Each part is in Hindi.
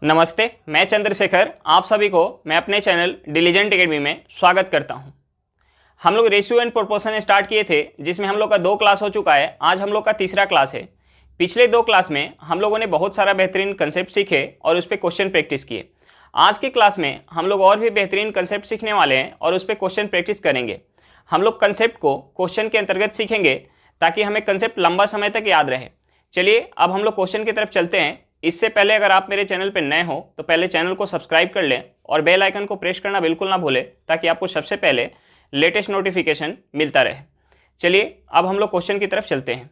नमस्ते, मैं चंद्रशेखर आप सभी को मैं अपने चैनल डिलीजेंट एकेडमी में स्वागत करता हूं। हम लोग रेशियो एंड प्रोपोर्शन स्टार्ट किए थे, जिसमें हम लोग का 2 क्लास हो चुका है। आज हम लोग का तीसरा क्लास है। पिछले 2 क्लास में हम लोगों ने बहुत सारा बेहतरीन कंसेप्ट सीखे और उस पर क्वेश्चन प्रैक्टिस किए। आज के क्लास में हम लोग और भी बेहतरीन कंसेप्ट सीखने वाले हैं और उस पर क्वेश्चन प्रैक्टिस करेंगे। हम लोग कंसेप्ट को क्वेश्चन के अंतर्गत सीखेंगे ताकि हमें कंसेप्ट लंबा समय तक याद रहे। चलिए अब हम लोग क्वेश्चन की तरफ चलते हैं। इससे पहले अगर आप मेरे चैनल पर नए हो तो पहले चैनल को सब्सक्राइब कर लें और बेल आइकन को प्रेस करना बिल्कुल ना भूलें ताकि आपको सबसे पहले लेटेस्ट नोटिफिकेशन मिलता रहे। चलिए अब हम लोग क्वेश्चन की तरफ चलते हैं।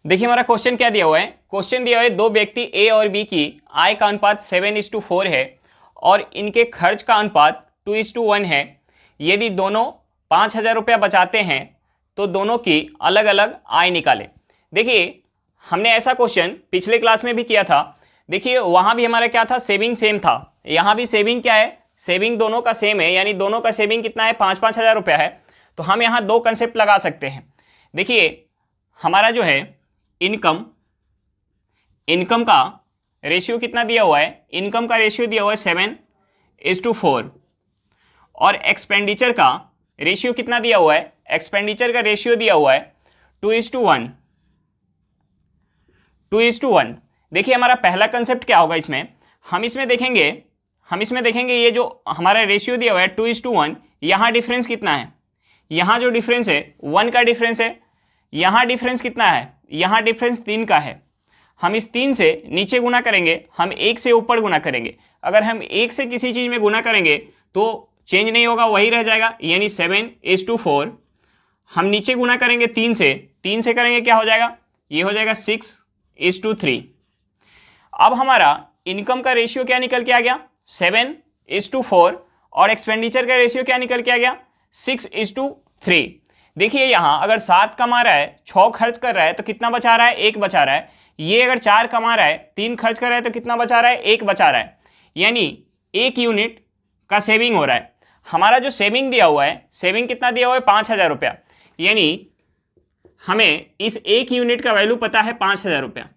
देखिए हमारा क्वेश्चन क्या दिया हुआ है। क्वेश्चन दिया हुआ है 2 व्यक्ति ए और बी की आय का अनुपात 7:4 है और इनके खर्च का अनुपात 2:1 है। यदि दोनों 5,000 रुपया बचाते हैं तो दोनों की अलग अलग आय निकालें। देखिए हमने ऐसा क्वेश्चन पिछले क्लास में भी किया था। देखिए वहां भी हमारा क्या था, सेविंग सेम था। यहाँ भी सेविंग क्या है, सेविंग दोनों का सेम है, यानी दोनों का सेविंग कितना है, 5-5 हज़ार रुपया है। तो हम यहाँ 2 कंसेप्ट लगा सकते हैं। देखिए हमारा जो है इनकम का रेशियो कितना दिया हुआ है, इनकम का रेशियो दिया हुआ है 7:4 और एक्सपेंडिचर का रेशियो कितना दिया हुआ है, एक्सपेंडिचर का रेशियो दिया हुआ है 2:1। देखिए हमारा पहला कंसेप्ट क्या होगा, इसमें हम इसमें देखेंगे ये जो हमारा रेशियो दिया हुआ है 2:1, यहाँ डिफरेंस कितना है, यहाँ जो डिफरेंस है 1 का डिफरेंस है। यहाँ डिफरेंस कितना है, यहाँ डिफरेंस 3 का है। हम इस 3 से नीचे गुना करेंगे, हम 1 से ऊपर गुना करेंगे। अगर हम 1 से किसी चीज़ में गुना करेंगे तो चेंज नहीं होगा, वही रह जाएगा, यानी 7:4। हम नीचे गुना करेंगे 3 से करेंगे क्या हो जाएगा, ये हो जाएगा 6:3। अब हमारा इनकम का रेशियो क्या निकल के आ गया, 7:4 और एक्सपेंडिचर का रेशियो क्या निकल के आ गया, 6:3। देखिए यहाँ अगर 7 कमा रहा है, 6 खर्च कर रहा है तो कितना बचा रहा है, 1 बचा रहा है। ये अगर 4 कमा रहा है, 3 खर्च कर रहा है तो कितना बचा रहा है, 1 बचा रहा है, यानी 1 यूनिट का सेविंग हो रहा है। हमारा जो सेविंग दिया हुआ है, सेविंग कितना दिया हुआ है, 5,000 रुपया, यानी हमें इस 1 यूनिट का वैल्यू पता है 5,000 रुपया।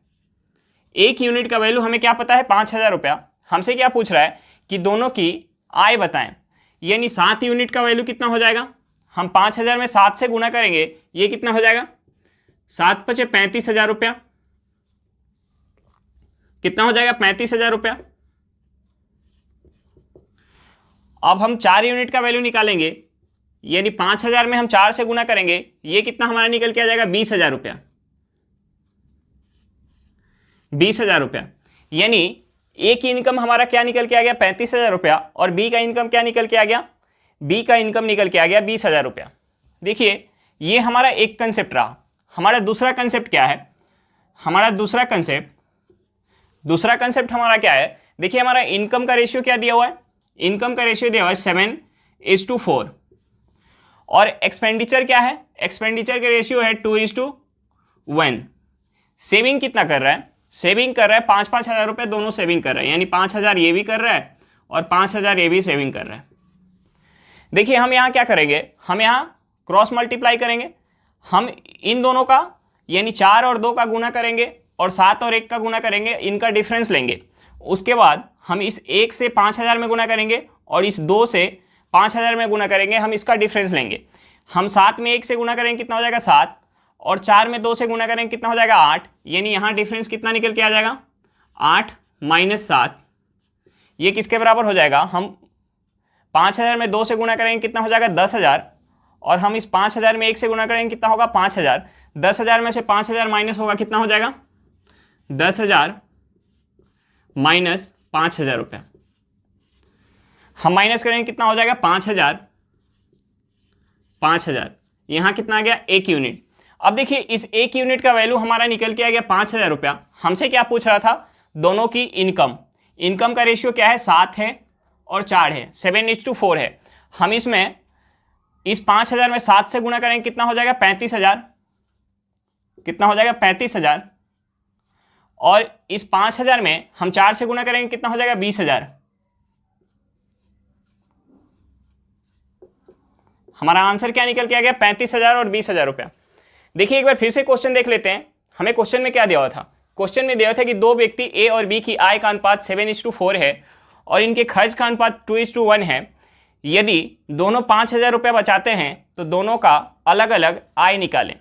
1 यूनिट का वैल्यू हमें क्या पता है, 5,000 रुपया। हमसे क्या पूछ रहा है कि दोनों की आय बताएं, यानी 7 यूनिट का वैल्यू कितना हो जाएगा। हम 5,000 में 7 से गुना करेंगे, ये कितना हो जाएगा, 7×5 = 35,000 रुपया। कितना हो जाएगा, 35,000 रुपया। अब हम 4 यूनिट का वैल्यू निकालेंगे, यानी 5,000 में हम 4 से गुना करेंगे, ये कितना हमारा निकल के आ जाएगा, 20,000 रुपया। 20,000 रुपया, यानी ए की इनकम हमारा क्या निकल के आ गया, 35,000 रुपया, और बी का इनकम क्या निकल के आ गया, बी का इनकम निकल के आ गया 20,000 रुपया। देखिए ये हमारा एक कंसेप्ट रहा। हमारा दूसरा कंसेप्ट क्या है, हमारा दूसरा कंसेप्ट हमारा क्या है। देखिए हमारा इनकम का रेशियो क्या दिया हुआ है, इनकम का रेशियो दिया हुआ है 7:4 और एक्सपेंडिचर क्या है, एक्सपेंडिचर का रेशियो है 2:1। सेविंग कितना कर रहा है, सेविंग कर रहा है 5-5 हज़ार रुपये, दोनों सेविंग कर रहे हैं, यानी 5,000 ये भी कर रहा है और 5,000 ये भी सेविंग कर रहा है। देखिए हम यहाँ क्या करेंगे, हम यहाँ क्रॉस मल्टीप्लाई करेंगे। हम इन दोनों का यानी 4 और 2 का गुना करेंगे और 7 और 1 का गुना करेंगे, इनका डिफरेंस लेंगे। उसके बाद हम इस 1 से 5,000 में गुना करेंगे और इस 2 से 5,000 में गुना करेंगे, हम इसका डिफरेंस लेंगे। हम 7 में 1 से गुना करेंगे, कितना हो जाएगा 7, और 4 में 2 से गुना करेंगे, कितना हो जाएगा 8, यानी यहाँ डिफरेंस कितना निकल के आ जाएगा, 8 - 7। ये किसके बराबर हो जाएगा, हम 5,000 में 2 से गुना करेंगे, कितना हो जाएगा 10,000, और हम इस 5,000 में 1 से गुना करेंगे, कितना होगा 5,000। 10,000 में से 5,000 माइनस होगा, कितना हो जाएगा 10,000 - 5,000 रुपया। हम माइनस करेंगे, कितना हो जाएगा 5,000। यहाँ कितना आ गया, 1 यूनिट। अब देखिए इस 1 यूनिट का वैल्यू हमारा निकल के आ गया 5,000 रुपया। हमसे क्या पूछ रहा था, दोनों की इनकम का रेशियो क्या है, 7 है और 4 है, 7:4 है। हम इसमें इस 5,000 में 7 से गुना करेंगे, कितना हो जाएगा 35,000, कितना हो जाएगा 35,000, और इस 5,000 में हम 4 से गुना करेंगे, कितना हो जाएगा 20,000। हमारा आंसर क्या निकल के आ गया, 35,000 और 20,000 रुपया। देखिए एक बार फिर से क्वेश्चन देख लेते हैं। हमें क्वेश्चन में क्या दिया हुआ था, क्वेश्चन में दिया था कि दो व्यक्ति ए और बी की आय का अनुपात 7:4 है और इनके खर्च का अनुपात 2:1 है। यदि दोनों 5,000 रुपये बचाते हैं तो दोनों का अलग अलग आय निकालें।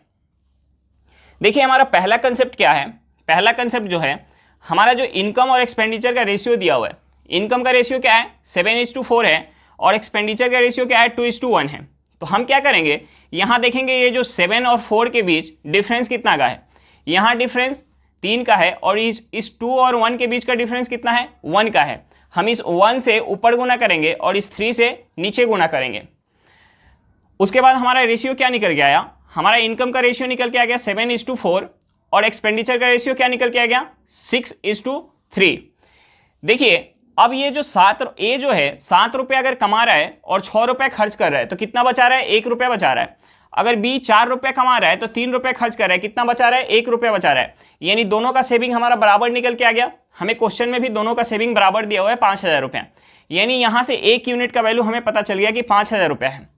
देखिए हमारा पहला कंसेप्ट क्या है। पहला कंसेप्ट जो है हमारा जो इनकम और एक्सपेंडिचर का रेशियो दिया हुआ है, इनकम का रेशियो क्या है 7:4 है और एक्सपेंडिचर का रेशियो क्या है 2:1 है। तो हम क्या करेंगे, यहाँ देखेंगे ये जो 7 और 4 के बीच डिफरेंस कितना का है। यहाँ डिफरेंस 3 का है और इस 2 और 1 के बीच का डिफरेंस कितना है 1 का है। हम इस 1 से ऊपर गुना करेंगे और इस 3 से नीचे गुना करेंगे। उसके बाद हमारा रेशियो क्या निकल के आया, हमारा इनकम का रेशियो निकल के आ गया 7:4 और एक्सपेंडिचर का रेशियो क्या निकल के आ गया 6:3। देखिए अब ये जो ए जो है 7 रुपये अगर कमा रहा है और 6 रुपये खर्च कर रहा है तो कितना बचा रहा है 1 रुपया बचा रहा है। अगर बी 4 रुपये कमा रहा है तो 3 रुपये खर्च कर रहा है, कितना बचा रहा है 1 रुपया बचा रहा है। यानी दोनों का सेविंग हमारा बराबर निकल के आ गया। हमें क्वेश्चन में भी दोनों का सेविंग बराबर दिया हुआ है 5,000 रुपया। यानी यहाँ से 1 यूनिट का वैल्यू हमें पता चल गया कि 5,000 रुपया है।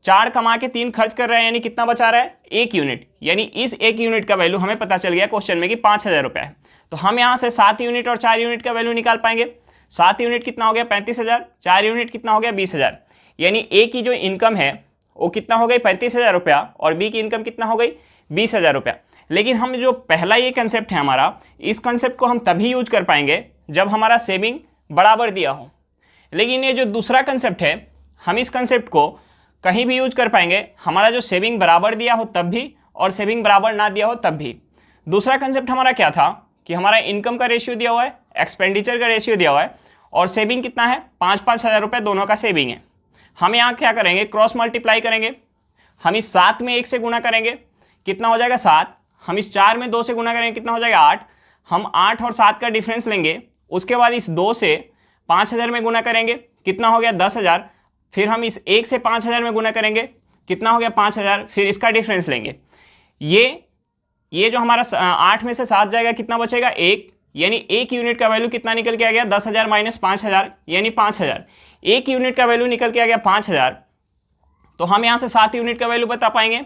4 कमा के 3 खर्च कर रहा है यानी कितना बचा रहा है 1 यूनिट। यानी इस 1 यूनिट का वैल्यू हमें पता चल गया क्वेश्चन में कि 5,000 रुपया है। तो हम यहाँ से 7 यूनिट और 4 यूनिट का वैल्यू निकाल पाएंगे। 7 यूनिट कितना हो गया 35,000, 4 यूनिट कितना हो गया 20,000। यानी ए की जो इनकम है वो कितना हो गई 35,000 रुपया और बी की इनकम कितना हो गई 20,000 रुपया। लेकिन हम जो पहला ये कंसेप्ट है हमारा, इस कंसेप्ट को हम तभी यूज कर पाएंगे जब हमारा सेविंग बराबर दिया हो। लेकिन ये जो दूसरा कंसेप्ट है हम इस कंसेप्ट को कहीं भी यूज कर पाएंगे, हमारा जो सेविंग बराबर दिया हो तब भी और सेविंग बराबर ना दिया हो तब भी। दूसरा कंसेप्ट हमारा क्या था कि हमारा इनकम का रेशियो दिया हुआ है, एक्सपेंडिचर का रेशियो दिया हुआ है और सेविंग कितना है 5-5 हज़ार रुपये दोनों का सेविंग है। हम यहाँ क्या करेंगे क्रॉस मल्टीप्लाई करेंगे। हम इस 7 में 1 से गुना करेंगे, कितना हो जाएगा 7। हम इस 4 में 2 से गुना करेंगे, कितना हो जाएगा 8। हम 8 और 7 का डिफरेंस लेंगे, उसके बाद इस 2 से 5,000 में गुना करेंगे, कितना हो गया 10,000। फिर हम इस 1 से 5,000 में गुना करेंगे, कितना हो गया 5,000। फिर इसका डिफरेंस लेंगे। ये जो हमारा 8 में से 7 जाएगा, कितना बचेगा 1। यानी 1 यूनिट का वैल्यू कितना निकल के आ गया 10,000 माइनस 5,000 यानी 5,000। 1 यूनिट का वैल्यू निकल के आ गया 5,000। तो हम यहाँ से 7 यूनिट का वैल्यू बता पाएंगे।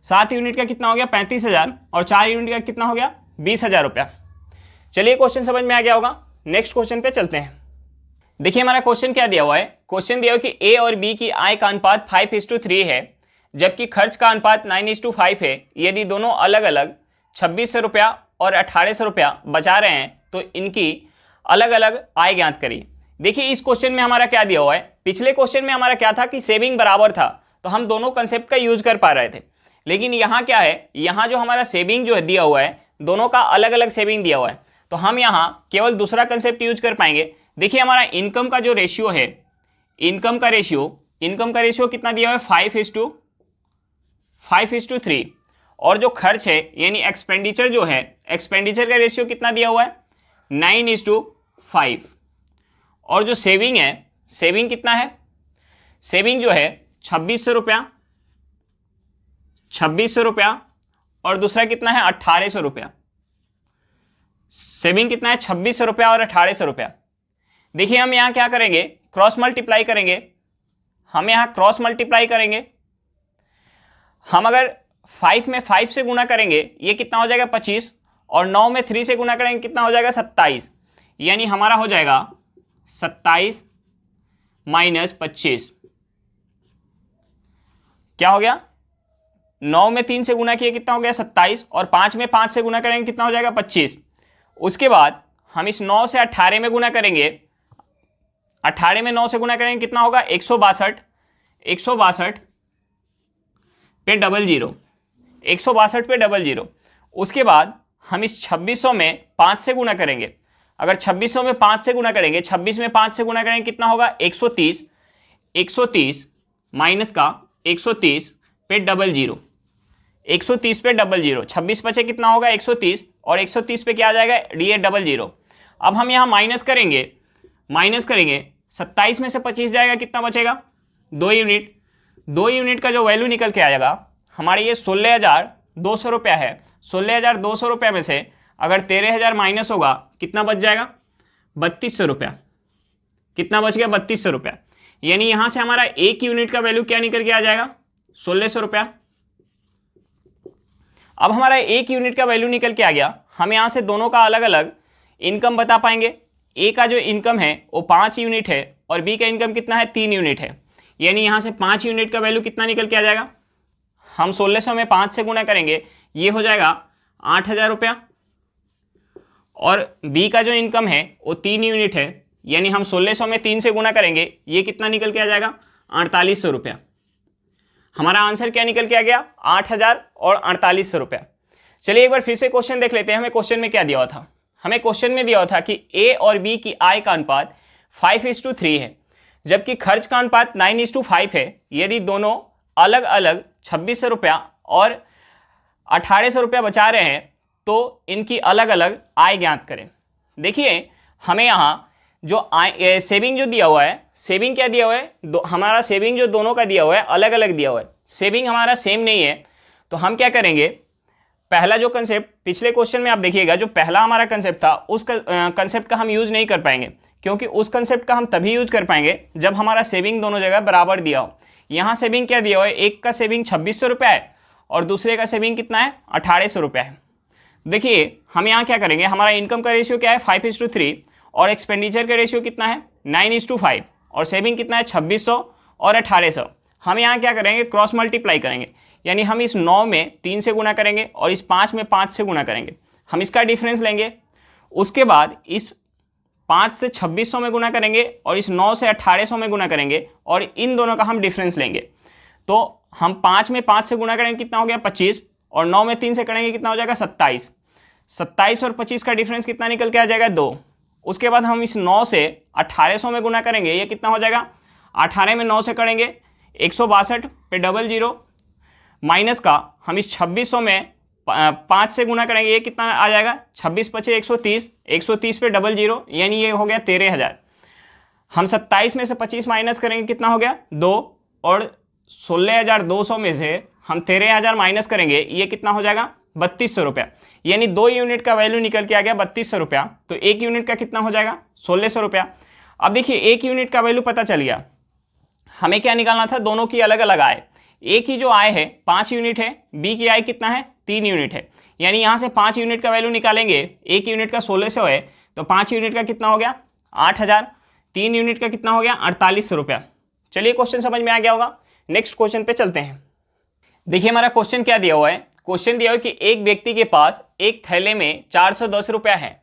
7 यूनिट का कितना हो गया 35,000 और 4 यूनिट का कितना हो गया 20,000 रुपया। चलिए क्वेश्चन समझ में आ गया होगा। नेक्स्ट क्वेश्चन पे चलते हैं। देखिए हमारा क्वेश्चन क्या दिया हुआ है। क्वेश्चन दिया हुआ कि ए और बी की आय का अनुपात 5:3 है जबकि खर्च का अनुपात 9:5 है। यदि दोनों अलग अलग 2,600 रुपया और 1,800 रुपया बचा रहे हैं तो इनकी अलग अलग आय ज्ञात करिए। देखिए इस क्वेश्चन में हमारा क्या दिया हुआ है, पिछले क्वेश्चन में हमारा क्या था कि सेविंग बराबर था तो हम दोनों कंसेप्ट का यूज कर पा रहे थे। लेकिन यहाँ क्या है, यहाँ जो हमारा सेविंग जो है दिया हुआ है दोनों का अलग अलग सेविंग दिया हुआ है तो हम यहाँ केवल दूसरा कंसेप्ट यूज कर पाएंगे। देखिए हमारा इनकम का जो रेशियो है, इनकम का रेशियो कितना दिया हुआ है 5:3 और जो खर्च है यानी एक्सपेंडिचर जो है, एक्सपेंडिचर का रेशियो कितना दिया हुआ है 9:5 और जो सेविंग है, सेविंग कितना है, सेविंग जो है 2,600 रुपया और दूसरा कितना है 1,800 रुपया। सेविंग कितना है 2,600 रुपया और 1,800 रुपया। देखिए हम यहाँ क्या करेंगे क्रॉस मल्टीप्लाई करेंगे। हम यहाँ क्रॉस मल्टीप्लाई करेंगे। हम अगर 5 में 5 से गुना करेंगे ये कितना हो जाएगा 25 और 9 में 3 से गुना करेंगे कितना हो जाएगा 27। यानी हमारा हो जाएगा 27 माइनस 25 क्या हो गया, 9 में 3 से गुना किए कितना हो गया 27 और 5 में 5 से गुना करेंगे कितना हो जाएगा 25। उसके बाद हम इस 9 से 18 में गुना करेंगे, 18 में 9 से गुना करेंगे कितना होगा 162 पे 00, 162 पे 00। उसके बाद हम इस 2600 में 5 से गुना करेंगे। अगर 2600 में 5 से गुना करेंगे, 26 में 5 से गुना करेंगे कितना होगा 130 माइनस का 130 पे 00, 130 पे 00, 26 बचे कितना होगा 130 और 130 पे क्या आ जाएगा डी 00। अब हम यहाँ माइनस करेंगे 27 में से 25 जाएगा कितना बचेगा 2 यूनिट। 2 यूनिट का जो वैल्यू निकल के आएगा हमारे ये 16,200 रुपया है। 16,200 रुपया में से अगर 13,000 माइनस होगा कितना बच जाएगा 3,200 रुपया। कितना बच गया 3,200 रुपया। यानी यहाँ से हमारा 1 यूनिट का वैल्यू क्या निकल के आ जाएगा 1,600 रुपया। अब हमारा 1 यूनिट का वैल्यू निकल के आ गया। हम यहाँ से दोनों का अलग अलग इनकम बता पाएंगे। ए का जो इनकम है वो 5 यूनिट है और बी का इनकम कितना है, 3 यूनिट है। यानी यहाँ से 5 यूनिट का वैल्यू कितना निकल के आ जाएगा, हम 1600 में 5 से गुना करेंगे, ये हो जाएगा 8000 रुपया। और बी का जो इनकम है वो 3 यूनिट है, यानी हम 1600 में 3 से गुना करेंगे, ये कितना निकल के आ जाएगा, 4800 रुपया। हमारा आंसर क्या निकल के आ गया, 8000 और 4800 रुपया। चलिए एक बार फिर से क्वेश्चन देख लेते हैं। हमें क्वेश्चन में क्या दिया हुआ था, हमें क्वेश्चन में दिया हुआ था कि ए और बी की आय का अनुपात 5:3 है, जबकि खर्च का अनुपात 9:5 है। यदि दोनों अलग अलग 2600 रुपया और 1800 रुपया बचा रहे हैं तो इनकी अलग अलग आय ज्ञात करें। देखिए हमें यहाँ जो आय सेविंग जो दिया हुआ है, सेविंग क्या दिया हुआ है, हमारा सेविंग जो दोनों का दिया हुआ है अलग अलग दिया हुआ है, सेविंग हमारा सेम नहीं है। तो हम क्या करेंगे, पहला जो कंसेप्ट पिछले क्वेश्चन में आप देखिएगा, जो पहला हमारा कंसेप्ट था उस कंसेप्ट का हम यूज नहीं कर पाएंगे, क्योंकि उस कंसेप्ट का हम तभी यूज कर पाएंगे जब हमारा सेविंग दोनों जगह बराबर दिया हो। यहाँ सेविंग क्या दिया हुआ है, एक का सेविंग 2600 रुपया है और दूसरे का सेविंग कितना है, 1800 रुपया है। देखिए हम यहाँ क्या करेंगे, हमारा इनकम का रेशियो क्या है, 5:3 और एक्सपेंडिचर का रेशियो कितना है, 9:5 और सेविंग कितना है, 2600 और 1800। हम यहाँ क्या करेंगे, क्रॉस मल्टीप्लाई करेंगे, यानी हम इस 9 में 3 से गुना करेंगे और इस 5 में 5 से गुना करेंगे। हम इसका डिफरेंस लेंगे, उसके बाद इस 5 से 2600 में गुना करेंगे और इस 9 से 1800 में गुना करेंगे और इन दोनों का हम डिफरेंस लेंगे। तो हम 5 में 5 से गुना करेंगे, कितना हो गया 25, और 9 में 3 से करेंगे, कितना हो जाएगा 27। 27 और 25 का डिफरेंस कितना निकल के आ जाएगा, 2। उसके बाद हम इस 9 से 1800 में गुना करेंगे, ये कितना हो जाएगा, 18 में 9 से करेंगे 162 पे डबल जीरो, माइनस का हम इस 2600 में 5 से गुना करेंगे, ये कितना आ जाएगा, 26 पचे 130, 130 पे डबल जीरो, यानी ये हो गया 13000। हम 27 में से 25 माइनस करेंगे, कितना हो गया 2, और 16200 में से हम 13000 माइनस करेंगे, ये कितना हो जाएगा 3200 रुपया। यानी 2 यूनिट का वैल्यू निकल के आ गया 3200 रुपया। तो 1 यूनिट का कितना हो जाएगा, 1600 रुपया। अब देखिए 1 यूनिट का वैल्यू पता चल गया, हमें क्या निकालना था, दोनों की अलग अलग आय। ए की जो आय है 5 यूनिट है, बी की आय कितना है, 3 यूनिट है। यानी यहाँ से 5 यूनिट का वैल्यू निकालेंगे, 1 यूनिट का 1600 है, तो 5 यूनिट का कितना हो गया 8000, 3 यूनिट का कितना हो गया 4800 रुपया। चलिए क्वेश्चन समझ में आ गया होगा। नेक्स्ट क्वेश्चन पे चलते हैं। देखिए हमारा क्वेश्चन क्या दिया हुआ है, क्वेश्चन दिया हुआ है कि एक व्यक्ति के पास एक थैले में 410 रुपया है,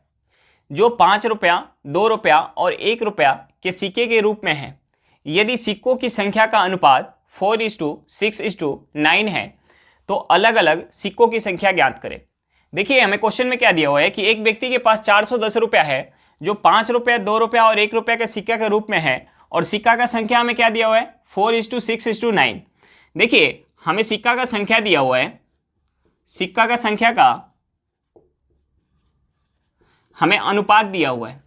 जो 5 रुपया, 2 रुपया और 1 रुपया के सिक्के के रूप में है। यदि सिक्कों की संख्या का अनुपात 4:6:9 है तो अलग अलग सिक्कों की संख्या ज्ञात करें। देखिए हमें क्वेश्चन में क्या दिया हुआ है कि एक व्यक्ति के पास 410 रुपया है, जो 5 रुपया, 2 रुपया और 1 रुपया के सिक्का के रूप में है, और सिक्का का संख्या हमें क्या दिया हुआ है, 4:6:9। देखिए हमें सिक्का का संख्या दिया हुआ है, सिक्का का संख्या का हमें अनुपात दिया हुआ है,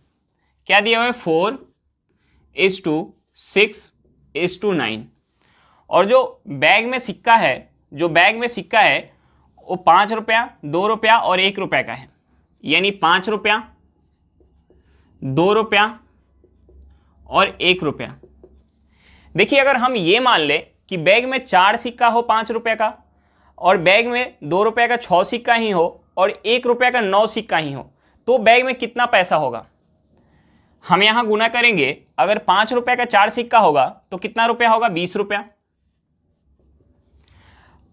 क्या दिया हुआ है 4:6:9। और जो बैग में सिक्का है, जो बैग में सिक्का है वो 5 रुपया, 2 रुपया और 1 रुपया का है। यानी 5 रुपया, 2 रुपया और 1 रुपया। देखिए अगर हम ये मान ले कि बैग में 4 सिक्का हो 5 रुपये का, और बैग में 2 रुपये का 6 सिक्का ही हो और 1 रुपये का 9 सिक्का ही हो, तो बैग में कितना पैसा होगा। हम यहाँ गुना करेंगे, अगर 5 रुपये का 4 सिक्का होगा तो कितना रुपया होगा, 20 रुपया।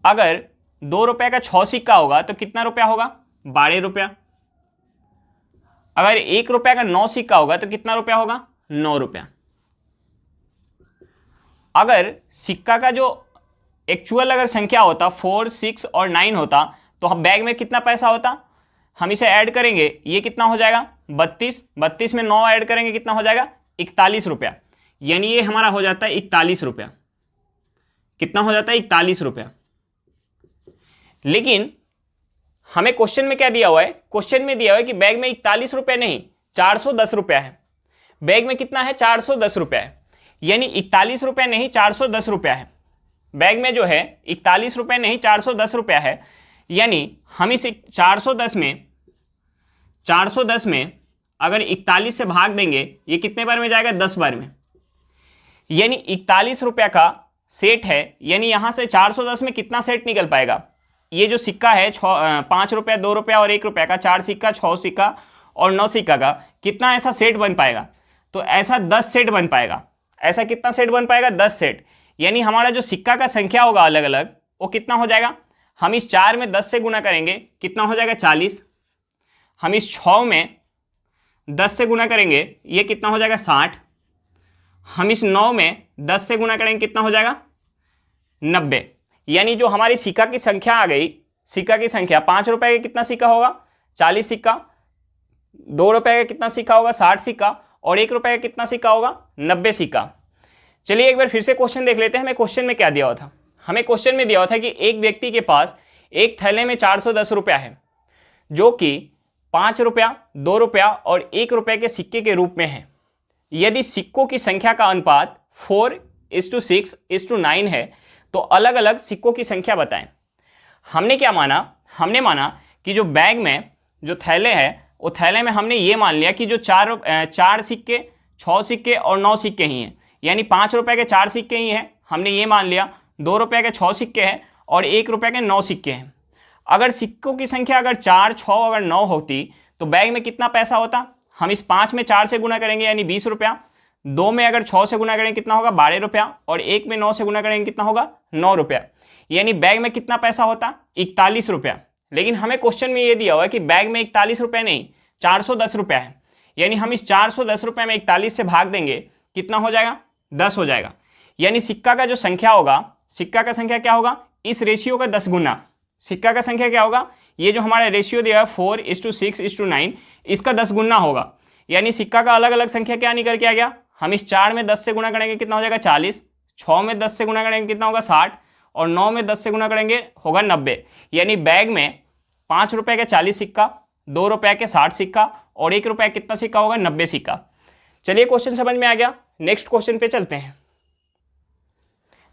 अगर 2 रुपये का 6 सिक्का होगा तो कितना रुपया होगा, 12 रुपया। अगर 1 रुपये का 9 सिक्का होगा तो कितना रुपया होगा, 9 रुपया। अगर सिक्का का जो एक्चुअल अगर संख्या होता 4, 6 और 9 होता, तो हम बैग में कितना पैसा होता, हम इसे ऐड करेंगे, ये कितना हो जाएगा 32, 32 में 9 ऐड करेंगे, कितना हो जाएगा 41 रुपया। यानी ये हमारा हो जाता है 41 रुपया। कितना हो जाता है, 41 रुपया। लेकिन हमें क्वेश्चन में क्या दिया हुआ है, क्वेश्चन में दिया हुआ है कि बैग में 41 रुपया नहीं 410 रुपया है। बैग में कितना है, 410 रुपया है। यानी 41 रुपया नहीं 410 रुपया है। बैग में जो है 41 रुपये नहीं 410 रुपया है। यानी हम इस 410 में अगर 41 से भाग देंगे, ये कितने बार में जाएगा, 10 बार में। यानी 41 रुपया का सेट है, यानी यहाँ से 410 में कितना सेट निकल पाएगा, ये जो सिक्का है 5 रुपया, 2 रुपया और 1 रुपया का, 4 सिक्का, 6 सिक्का और 9 सिक्का का कितना ऐसा सेट बन पाएगा? तो ऐसा 10 सेट बन पाएगा। ऐसा कितना सेट बन पाएगा? 10 सेट। यानी हमारा जो सिक्का का संख्या होगा अलग अलग, वो कितना हो जाएगा? हम इस 4 में 10 से गुना करेंगे, कितना हो जाएगा? 40। हम इस 6 में 10 से गुना करेंगे, ये कितना हो जाएगा? 60। हम इस 9 में 10 से गुना करेंगे, कितना हो जाएगा? 90। यानी जो हमारी सिक्का की संख्या आ गई, सिक्का की संख्या 5 रुपए का कितना सिक्का होगा? 40 सिक्का। 2 रुपए का कितना सिक्का होगा? 60 सिक्का। और 1 रुपए का कितना सिक्का होगा? 90 सिक्का। चलिए एक बार फिर से क्वेश्चन देख लेते हैं। हमें क्वेश्चन में क्या दिया हुआ था? हमें क्वेश्चन में दिया हुआ था कि एक व्यक्ति के पास एक थैले में 410 रुपया है, जो कि 5 रुपया, 2 रुपया और 1 रुपये के सिक्के के रूप में है। यदि सिक्कों की संख्या का अनुपात 4:6:9 है तो अलग अलग सिक्कों की संख्या बताएं। हमने क्या माना? हमने माना कि जो बैग में जो थैले है, वो थैले में हमने ये मान लिया कि जो 4 सिक्के, 6 सिक्के और 9 सिक्के ही हैं। यानी 5 रुपये के 4 सिक्के ही हैं, हमने ये मान लिया। 2 रुपये के 6 सिक्के हैं और 1 रुपये के 9 सिक्के हैं। अगर सिक्कों की संख्या अगर 4, 6 अगर 9 होती तो बैग में कितना पैसा होता? हम इस 5 में 4 से गुना करेंगे यानी 20 रुपया। 2 में अगर 6 से गुना करेंगे कितना होगा? 12 रुपया। और 1 में 9 से गुना करेंगे कितना होगा? 9 रुपया। यानी बैग में कितना पैसा होता? 41 रुपया। लेकिन हमें क्वेश्चन में ये दिया हुआ है कि बैग में 41 रुपया नहीं, 410 रुपया है। यानी हम इस 410 रुपये में 41 से भाग देंगे, कितना हो जाएगा? 10 हो जाएगा। यानी सिक्का का जो संख्या होगा, सिक्का का संख्या क्या होगा? इस रेशियो का 10 गुना। सिक्का का संख्या क्या होगा? ये जो हमारा रेशियो दिया है 4:6:9, इसका 10 गुना होगा। यानी सिक्का का अलग अलग संख्या क्या निकल के आ गया? हम इस 4 में 10 से गुना करेंगे, कितना हो जाएगा? 40। 6 में 10 से गुना करेंगे, कितना होगा? 60। और 9 में 10 से गुना करेंगे, होगा 90। यानी बैग में 5 रुपये के 40 सिक्का, 2 रुपये के 60 सिक्का और 1 रुपये कितना सिक्का होगा? 90 सिक्का। चलिए क्वेश्चन समझ में आ गया। नेक्स्ट क्वेश्चन पे चलते हैं।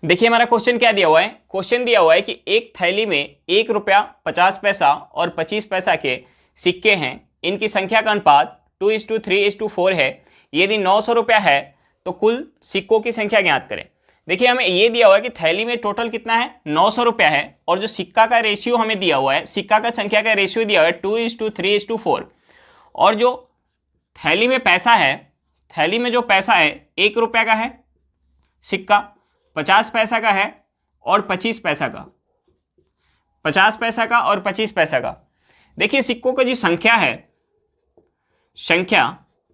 देखिए हमारा क्वेश्चन क्या दिया हुआ है? क्वेश्चन दिया हुआ है कि एक थैली में 1 रुपया, 50 पैसा और 25 पैसा के सिक्के हैं। इनकी संख्या का अनुपात 2:3:4 है। यदि 900 रुपया है तो कुल सिक्कों की संख्या ज्ञात करें। देखिए हमें ये दिया हुआ है कि थैली में टोटल कितना है? 900 रुपया है। और जो सिक्का का रेशियो हमें दिया हुआ है, सिक्का का संख्या का रेशियो दिया हुआ है 2:3:4। और जो थैली में पैसा है, थैली में जो पैसा है 1 रुपया का है सिक्का, 50 पैसा का है और 25 पैसा का, 50 पैसा का और 25 पैसा का। देखिए सिक्कों का जो संख्या है,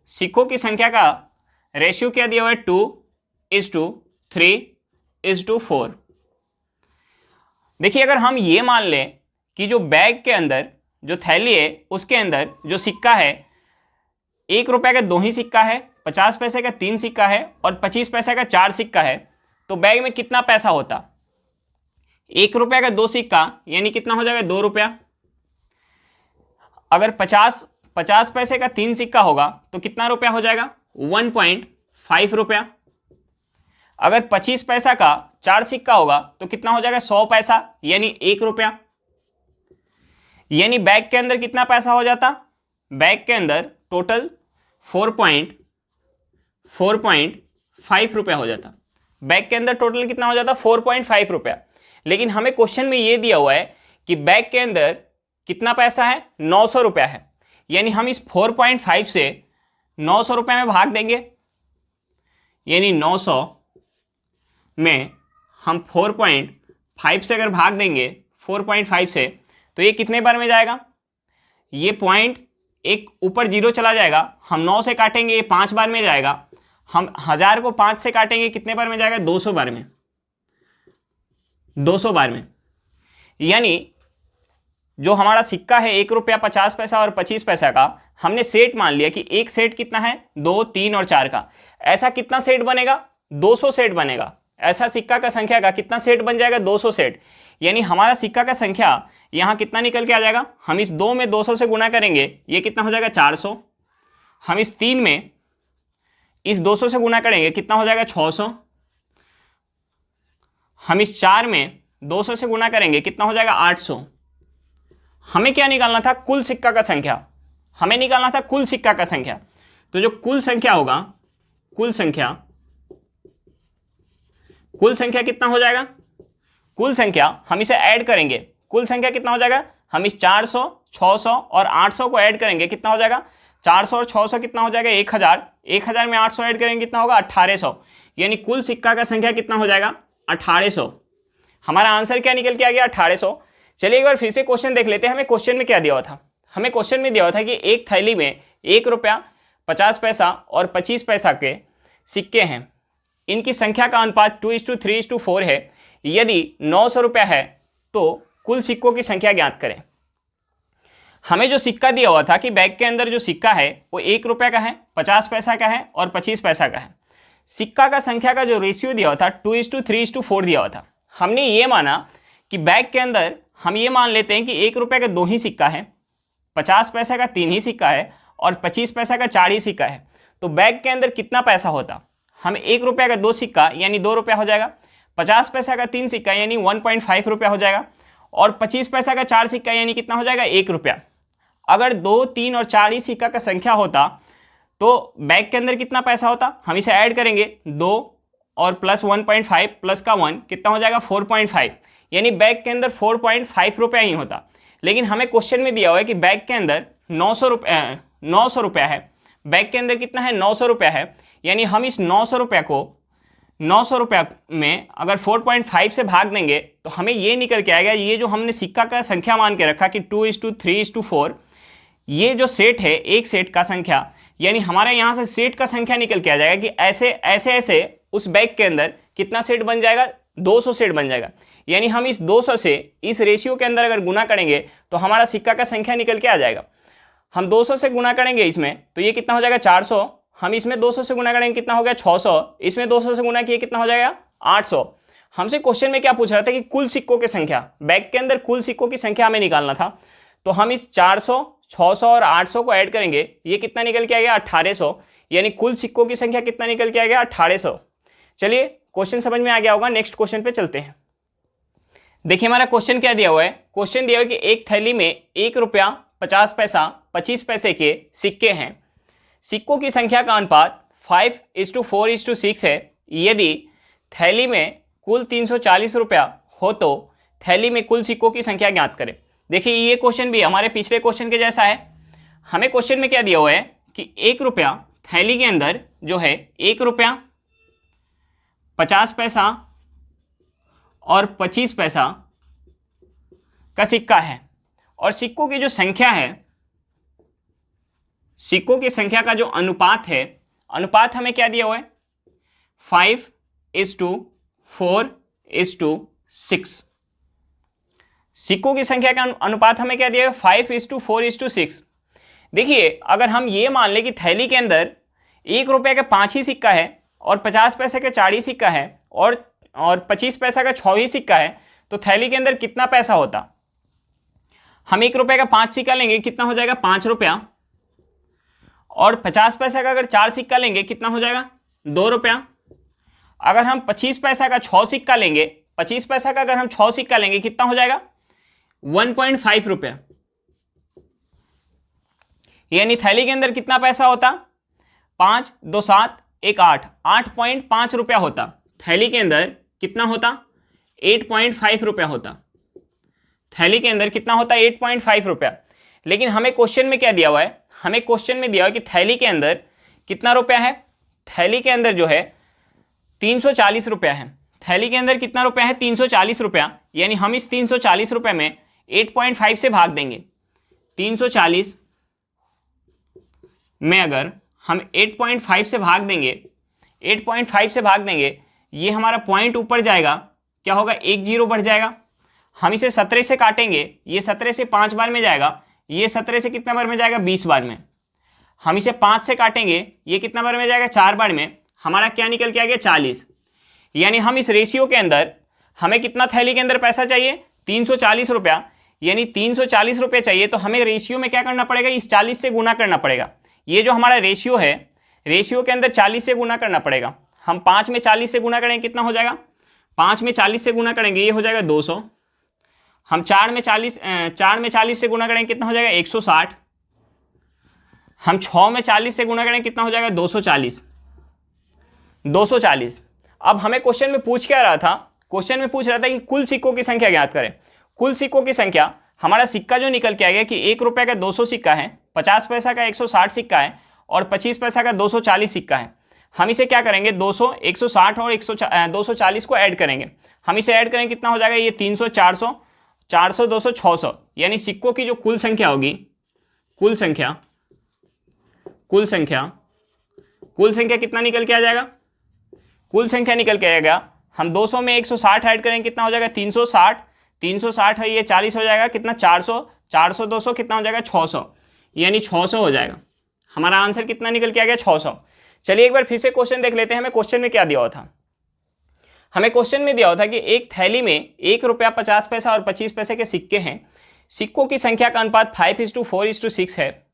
सिक्कों की संख्या का रेशियो क्या दिया हुआ है? 2:3:4। देखिए अगर हम ये मान लें कि जो बैग के अंदर जो थैली है उसके अंदर जो सिक्का है, 1 रुपये का 2 ही सिक्का है, 50 पैसे का 3 सिक्का है और 25 पैसे का 4 सिक्का है, तो बैग में कितना पैसा होता? 1 रुपये का 2 सिक्का यानी कितना हो जाएगा? 2 रुपया। अगर 50 पैसे का 3 सिक्का होगा तो कितना रुपया हो जाएगा? 1.5 रुपया। अगर 25 पैसा का 4 सिक्का होगा तो कितना हो जाएगा? 100 पैसा यानी 1 रुपया। यानी बैग के अंदर कितना पैसा हो जाता? बैग के अंदर टोटल 4.5 रुपया हो जाता। बैग के अंदर टोटल कितना हो जाता? 4.5 रुपया। लेकिन हमें क्वेश्चन में ये दिया हुआ है कि बैग के अंदर कितना पैसा है? 900 रुपया है। यानी हम इस 4.5 से 900 रुपये में भाग देंगे। यानी 900 में हम 4.5 से अगर भाग देंगे 4.5 से, तो ये कितने बार में जाएगा? ये पॉइंट एक ऊपर 0 चला जाएगा। हम 9 से काटेंगे, ये 5 बार में जाएगा। हम 1000 को 5 से काटेंगे, कितने बार में जाएगा? 200 बार में, 200 बार में। यानी जो हमारा सिक्का है 1 रुपया, 50 पैसा और 25 पैसा का, हमने सेट मान लिया कि एक सेट कितना है? 2, 3 और 4 का। ऐसा कितना सेट बनेगा? 200 सेट बनेगा। ऐसा सिक्का का संख्या का कितना सेट बन जाएगा? 200 सेट। यानी हमारा सिक्का का संख्या यहाँ कितना निकल के आ जाएगा? हम इस 2 में 200 से गुना करेंगे, ये कितना हो जाएगा? 400। हम इस 3 में इस 200 से गुना करेंगे, कितना हो जाएगा? 600। हम इस 4 में 200 से गुना करेंगे, कितना हो जाएगा? 800। हमें क्या निकालना था? कुल सिक्का का संख्या। हमें निकालना था कुल सिक्का का संख्या। तो जो कुल संख्या होगा, कुल संख्या कितना हो जाएगा? कुल संख्या हम इसे ऐड करेंगे। कुल संख्या कितना हो जाएगा, हम इस 400, 600 और 800 को ऐड करेंगे, कितना हो जाएगा 400 और 600 कितना हो जाएगा 1000, 1000 में 800 ऐड करेंगे कितना होगा 1800, यानी कुल सिक्का का संख्या कितना हो जाएगा 1800। हमारा आंसर क्या निकल के आ गया 1800। चलिए एक बार फिर से क्वेश्चन देख लेते हैं। हमें क्वेश्चन में क्या दिया हुआ था, हमें क्वेश्चन में दिया हुआ था कि एक थैली में 1 रुपया 50 पैसा और 25 पैसा के सिक्के हैं, इनकी संख्या का अनुपात 2:3:4 है। यदि 900 रुपया है तो कुल सिक्कों की संख्या ज्ञात करें। हमें जो सिक्का दिया हुआ था कि बैग के अंदर जो सिक्का है वो 1 रुपये का है, 50 पैसा का है और 25 पैसा का है। सिक्का का संख्या का जो रेशियो दिया हुआ था 2:3:4 दिया हुआ था। हमने ये माना कि बैग के अंदर हम ये मान लेते हैं कि 1 रुपये का 2 ही सिक्का है, 50 पैसा का 3 ही सिक्का है और 25 पैसा का 4 ही सिक्का है। तो बैग के अंदर कितना पैसा होता, हम 1 रुपये का 2 सिक्का यानी 2 रुपया हो जाएगा, 50 पैसा का 3 सिक्का यानी 1.5 रुपया हो जाएगा और 25 पैसा का 4 सिक्का यानी कितना हो जाएगा 1 रुपया। अगर 2, 3 और 4 ही सिक्का का संख्या होता तो बैग के अंदर कितना पैसा होता, हम इसे ऐड करेंगे 2 और प्लस 1.5 प्लस का 1 कितना हो जाएगा 4.5, यानी बैग के अंदर 4.5 रुपया ही होता। लेकिन हमें क्वेश्चन में दिया हुआ है कि बैग के अंदर 900 रुपया है, बैग के अंदर कितना है 900 रुपया है, यानी हम इस 900 रुपया को 900 रुपया में अगर 4.5 से भाग देंगे तो हमें ये निकल के आएगा, ये जो हमने सिक्का का संख्या मान के रखा कि 2:3:4, ये जो सेट है एक सेट का संख्या, यानी हमारे यहाँ से सेट का संख्या निकल के आ जाएगा कि ऐसे ऐसे ऐसे उस बैग के अंदर कितना सेट बन जाएगा 200 सेट बन जाएगा। यानी हम इस 200 से इस रेशियो के अंदर अगर गुना करेंगे तो हमारा सिक्का का संख्या निकल के आ जाएगा। हम 200 से गुना करेंगे इसमें तो ये कितना हो जाएगा 400, हम इसमें 200 से गुना करेंगे कितना हो गया 600, इसमें 200 से गुना किए कितना हो जाएगा 800। हमसे क्वेश्चन में क्या पूछ रहा था कि कुल सिक्कों की संख्या, बैग के अंदर कुल सिक्कों की संख्या हमें निकालना था। तो हम इस 400, 600 और 800 को ऐड करेंगे, ये कितना निकल के आ गया 1800, यानी कुल सिक्कों की संख्या कितना निकल के आ गया 1800। चलिए क्वेश्चन समझ में आ गया होगा, नेक्स्ट क्वेश्चन पे चलते हैं। देखिए हमारा क्वेश्चन क्या दिया हुआ है, क्वेश्चन दिया हुआ है कि एक थैली में 1 रुपया 50 पैसा 25 पैसे के सिक्के हैं, सिक्कों की संख्या का अनुपात 5:4:6 है। यदि थैली में कुल 340 रुपया हो तो थैली में कुल सिक्कों की संख्या ज्ञात करें। देखिए ये क्वेश्चन भी हमारे पिछले क्वेश्चन के जैसा है। हमें क्वेश्चन में क्या दिया हुआ है कि 1 रुपया थैली के अंदर जो है 1 रुपया 50 पैसा और 25 पैसा का सिक्का है और सिक्कों की जो संख्या है, सिक्कों की संख्या का जो अनुपात है, अनुपात हमें क्या दिया हुआ है 5:4:6। सिक्कों की संख्या का अनुपात हमें क्या दिया है 5:4:6। देखिए अगर हम ये मान लें कि थैली के अंदर 1 रुपये का 5 ही सिक्का है और 50 पैसे का 4 ही सिक्का है और 25 पैसा का 6 ही सिक्का है, तो थैली के अंदर कितना पैसा होता। हम 1 रुपये का 5 सिक्का लेंगे कितना हो जाएगा 5 रुपया और 50 पैसा का अगर 4 सिक्का लेंगे कितना हो जाएगा 2 रुपया। अगर हम 25 पैसा का 6 सिक्का लेंगे, 25 पैसा का अगर हम 6 सिक्का लेंगे कितना हो जाएगा 1.5 रुपया। यानी थैली के अंदर कितना पैसा होता 5, 2, 7, 1, 8, 8.5 रुपया होता। थैली के अंदर कितना होता 8.5 रुपया होता। थैली के अंदर कितना होता 8.5 रुपया। लेकिन हमें क्वेश्चन में क्या दिया हुआ है, हमें क्वेश्चन में दिया हुआ है कि थैली के अंदर कितना रुपया है, थैली के अंदर जो है 340 रुपया है। थैली के अंदर कितना रुपया है 340 रुपया, यानी हम इस 340 रुपये में 8.5 से भाग देंगे। 340 में अगर हम 8.5 से भाग देंगे, 8.5 से भाग देंगे, ये हमारा पॉइंट ऊपर जाएगा, क्या होगा 1 0 बढ़ जाएगा। हम इसे 17 से काटेंगे, ये 17 से 5 बार में जाएगा, ये 17 से कितना बार में जाएगा 20 बार में। हम इसे 5 से काटेंगे, ये कितना बार में जाएगा 4 बार में। हमारा क्या निकल के आ गया 40। यानी हम इस रेशियो के अंदर हमें कितना थैली के अंदर पैसा चाहिए 340 रुपया, यानी 340 रुपये चाहिए। तो हमें रेशियो में क्या करना पड़ेगा इस 40 से गुना करना पड़ेगा। ये जो हमारा रेशियो है, रेशियो के अंदर 40 से गुना करना पड़ेगा। हम 5 में 40 से गुना करेंगे कितना हो जाएगा 5 में 40 से गुना करेंगे ये हो जाएगा 200। हम 4 में 40 से गुना करेंगे कितना हो जाएगा 160। हम 6 में 40 से गुना करेंगे कितना हो जाएगा 240। अब हमें क्वेश्चन में पूछ क्या रहा था, क्वेश्चन में पूछ रहा था कि कुल सिक्कों की संख्या ज्ञात करें। कुल सिक्कों की संख्या, हमारा सिक्का जो निकल के आ गया कि 1 रुपये का 200 सिक्का है, 50 पैसा का 160 सिक्का है और 25 पैसा का 240 सिक्का है। हम इसे क्या करेंगे, 200, 160 और 240 को ऐड करेंगे। हम इसे ऐड करेंगे, कितना हो जाएगा, ये 300, 400, 400, 200, 600, यानी सिक्कों की जो कुल संख्या होगी, कुल संख्या कितना निकल के आ जाएगा, कुल संख्या निकल के आएगा, हम 200 में 160 ऐड करेंगे, कितना हो जाएगा, 360, 360 है ये 40 हो जाएगा, कितना, 400, 400, 200 कितना हो जाएगा, 600, यानी 600 हो जाएगा। हमारा आंसर कितना निकल के आ गया, 600। चलिए एक बार फिर से क्वेश्चन देख लेते हैं। हमें क्वेश्चन में क्या दिया हुआ था, हमें क्वेश्चन में दिया हुआ था कि एक थैली में 1 रुपया 50 पैसा और 25 पैसे के सिक्के हैं। सिक्कों की संख्या का अनुपात 5:4:6 है।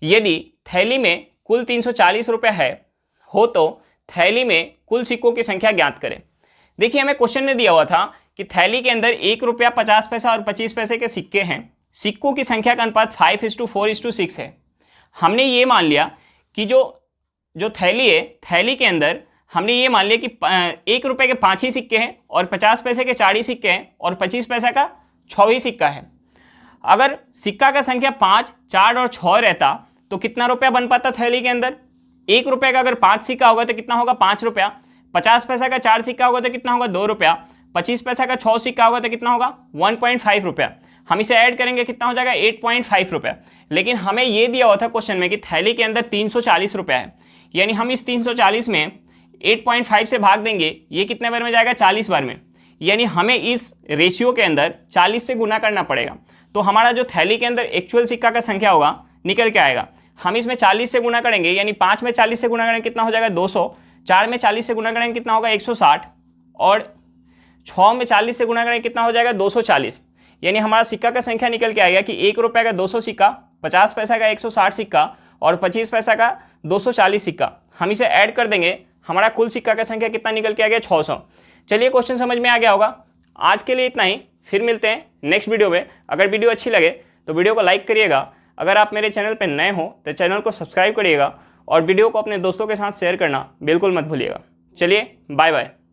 यदि थैली में कुल 340 रुपया है हो तो थैली में कुल सिक्कों की संख्या ज्ञात करें। देखिए हमें क्वेश्चन में दिया हुआ था कि थैली के अंदर 1 रुपया 50 पैसा और 25 पैसे के सिक्के हैं। सिक्कों की संख्या का अनुपात 5:4:6 है। हमने ये मान लिया कि जो थैली है, थैली के अंदर हमने ये मान लिया कि 1 रुपये के 5 ही सिक्के हैं और 50 पैसे के 4 ही सिक्के हैं और 25 पैसा का 6 ही सिक्का है। अगर सिक्का का संख्या 5, 4 और 6 रहता तो कितना रुपया बन पाता थैली के अंदर। 1 रुपये का अगर 5 सिक्का होगा तो कितना होगा, 5 रुपया। 50 पैसा का 4 सिक्का होगा तो कितना होगा, 2 रुपया। 25 पैसा का 6 सिक्का होगा तो कितना होगा, 1.5 रुपया। हम इसे ऐड करेंगे, कितना हो जाएगा, 8.5 रुपया। लेकिन हमें ये दिया हुआ था क्वेश्चन में कि थैली के अंदर 340 रुपया है, यानी हम इस 340 में 8.5 से भाग देंगे, ये कितने बार में जाएगा, 40 बार में। यानी हमें इस रेशियो के अंदर 40 से गुना करना पड़ेगा। तो हमारा जो थैली के अंदर एक्चुअल सिक्का का संख्या होगा निकल के आएगा। हम इसमें 40 से गुना करेंगे, यानी 5 में 40 से गुना करेंगे कितना हो जाएगा, 200। 4 में 40 से गुना करेंगे कितना होगा, 160। और 6 में 40 से गुना करेंगे कितना हो जाएगा, 240। यानी हमारा सिक्का का संख्या निकल के आएगा कि 1 रुपये का 200 सिक्का, 50 पैसा का 160 सिक्का और 25 पैसा का 240 सिक्का। हम इसे ऐड कर देंगे, हमारा कुल सिक्का का संख्या कितना निकल के आ गया, 600। चलिए क्वेश्चन समझ में आ गया होगा। आज के लिए इतना ही, फिर मिलते हैं नेक्स्ट वीडियो में। अगर वीडियो अच्छी लगे तो वीडियो को लाइक करिएगा। अगर आप मेरे चैनल पर नए हो तो चैनल को सब्सक्राइब करिएगा और वीडियो को अपने दोस्तों के साथ शेयर करना बिल्कुल मत भूलिएगा। चलिए बाय बाय।